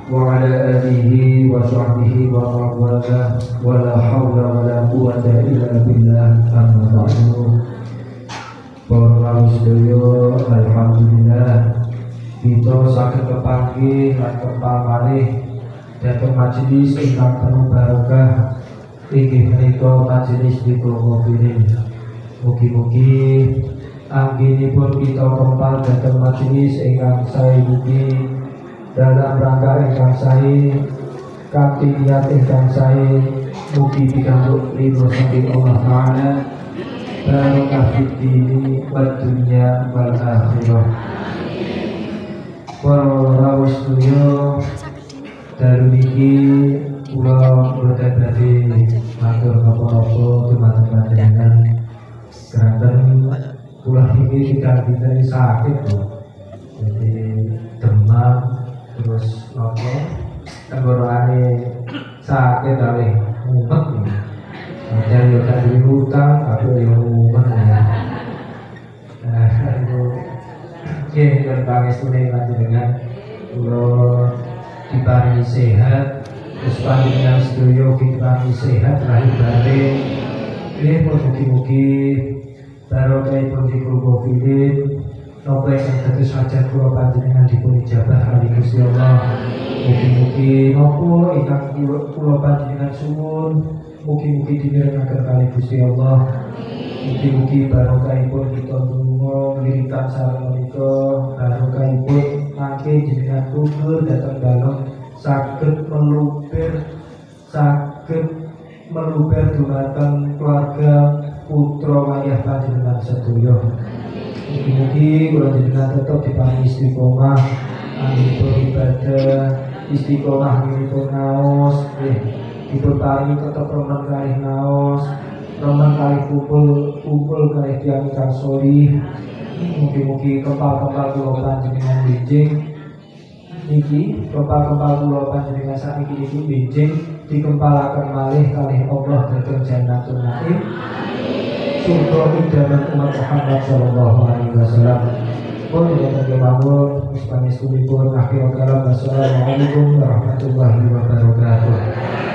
wa ala alihi wa sahbihi wa mawala wa la hawla wa la quwwata illa billah amma ba'du. Para sedaya, alhamdulillah kita saged kepanggih lan kepamalih dhateng majelis ingkang penuh barokah inggih menika majelis Dzikru Ghafilin. Mugi-mugi anggenipun kita kempal dhateng majelis ingkang sae mugi dalam rangka ingkang sae kanthi niat ingkang sae mugi pikantuk ridho saking Allah Ta'ala barokah fid dini wad dunya wal akhirah. Para sedaya dalu niki kula boten badhe matur napa-napa dumateng panjenengan keranten kula niki tidak dinten sakit Bu. Jadi demam terus napa tenggorokane sakit kali mumet iki. Jadi yo tak diutang aku yo mumet ya. Nggih kula pangestune panjenengan kula diparingi sehat terus panjenengan sedaya diparingi sehat lahir batin. Nggih mugi-mugi barokahipun Dzikru Ghafilin napa ingkang dados hajat kula panjenengan dipun ijabah kali Gusti Allah. Mugi-mugi napa ingkang kula panjenengan suwun mugi-mugi dinirengaken kali Gusti Allah. Mugi-mugi barokahipun kita ndonga wiritan sareng menika barokahipun mangke jenengan kubur dhateng dalem saged meluber dumateng keluarga putra wayah panjenengan sedaya. Mugi-mugi kula jenengan tetep diparingi istiqomah anggenipun ibadah, istiqomah anggenipun ngaos, dipun paringi tetep remen kalih ngaos, remen kalih kumpul kalih tiyang ingkang sholih. Mugi-mugi kempal-kempal kula panjenengan benjing niki, kempal-kempal kula panjenengan sakniki niki benjing dikempalaken malih kalih Allah dhateng Jannatul Naim. Surga idaman umat Muhammad sallallahu alaihi wasallam. Pun yang terkemawon muspanistulipun akhir kalam. Wassalamualaikum warahmatullahi wabarakatuh.